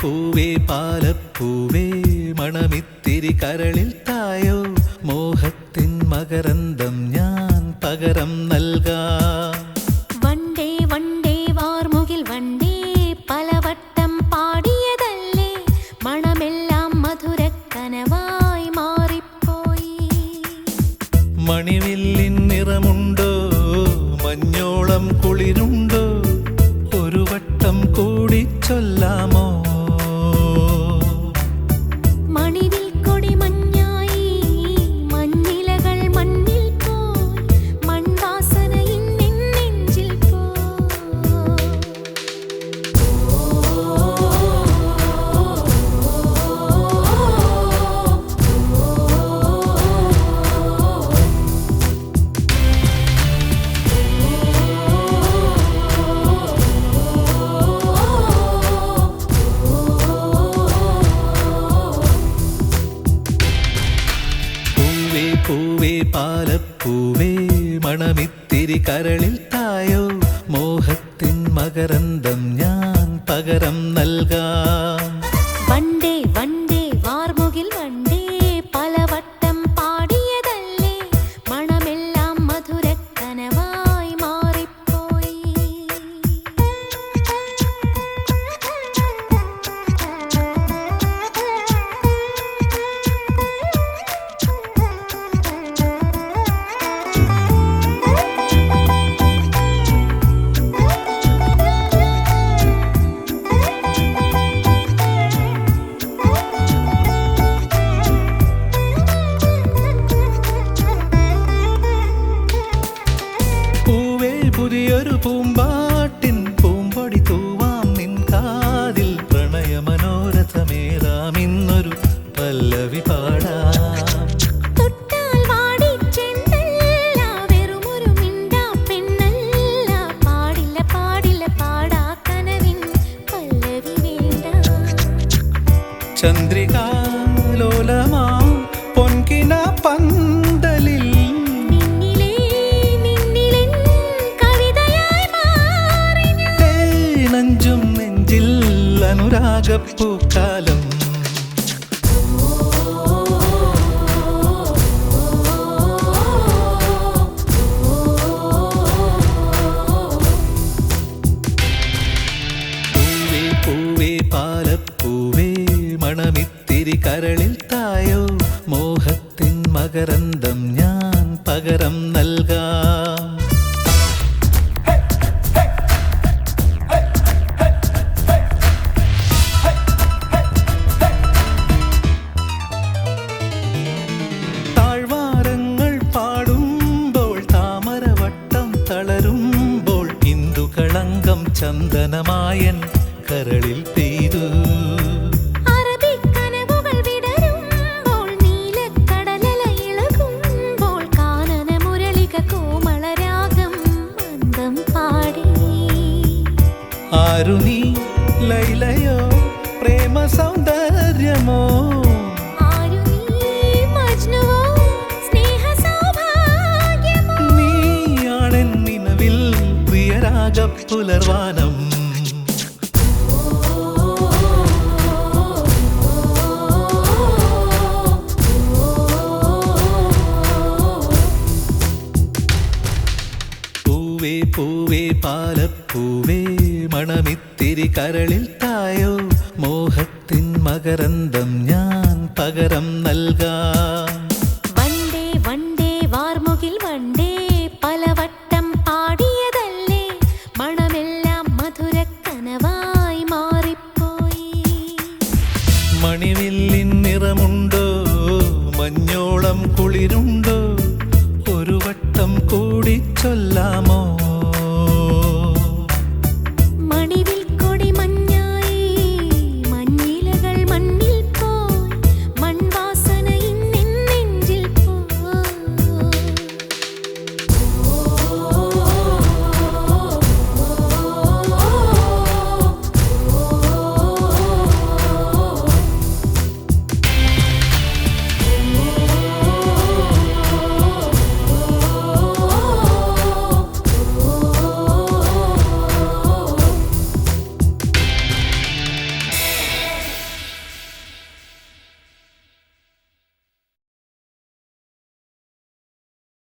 പൂവേ പാലപ്പൂവേ മണമിത്തിരി കരളിൽ തായോ മോഹത്തിൻ മകരന്തം ഞാൻ പകരം നൽകാം. വണ്ടേ വണ്ടേ വാർമുകിൽ വണ്ടേ പലവട്ടം പാടിയതല്ലേ മണമെല്ലാം മധുരക്കനവായി മാറിപ്പോയി. മണിവില്ലിൻ നിറമുണ്ടോ മഞ്ഞോളം കുളിരുണ്ടോ ഒരു വട്ടം കൂടി ചൊല്ലാമോ. മണിവിൽ കൊടി മഞ്ഞായി മഞ്ഞിലകൾ മണ്ണിൽ പോയി മൺവാസന ഇന്നെൻ നെഞ്ചിൽ പൂവേ പാലപ്പൂവേ മണമിത്തിരി കരളിൽ തായോ മോഹത്തിൻ മകരന്തം ഞാൻ പകരം നൽകാം. വണ്ടേ വണ്ടേ വാർമുകിൽ വണ്ടേ പലവട്ടം പാടിയതല്ലേ മണമെല്ലാം മധുരക്കനവായി മാറിപ്പോയി. പുതിയൊരു പൂമ്പാട്ടിൻ പൂമ്പൊടി തൂവാം നിൻ കാതിൽ പ്രണയമനോരഥമേറാം ഇന്നൊരു പല്ലവി പാടാം. തൊട്ടാൽ വാടി ചെണ്ടല്ല വെറുമൊരു മിണ്ടാ പെണ്ണല്ല പാടില്ല പാടില്ല പാടാ കനവിൻ പല്ലവി വേണ്ട. ചന്ദ്രികാലോലമാം പൊൻകിന പന്തലിൽ നെഞ്ചും നെഞ്ചിൽ അനുരാഗപ്പൂക്കാലം. പൂവേ പൂവേ പാലപ്പൂവേ മണമിത്തിരി കരളിൽ തായോ മോഹത്തിൻ മകരന്തം ഞാൻ പകരം നൽകാം. തളരുമ്പോൾ ഇന്ദുകളങ്കം ചന്ദനമായൻ കരളിൽ പെയ്തു. അറബിക്കനവുകൾ വിടരുമ്പോൾ നീലക്കടലല ഇളകുമ്പോൾ കാനന മുരളിക കോമളരാഗം മന്ദം പാടി. ആരു നീ ലൈലയോ പ്രേമ സൗന്ദര്യമോ പുലർവാനം. പൂവേ പൂവേ പാലപ്പൂവേ മണമിത്തിരി കരളിൽ തായോ മോഹത്തിൻ മകരന്തം ഞാൻ പകരം നൽകാം. വണ്ടേ വണ്ടേ വാർമുകിൽ വണ്ടേ പലവട്ടം പാടിയതല്ലേ മണമെല്ലാം മധുരക്കനവായി മാറിപ്പോയി. മണിവില്ലിൻ നിറമുണ്ടോ മഞ്ഞോളം കുളിരുണ്ടോ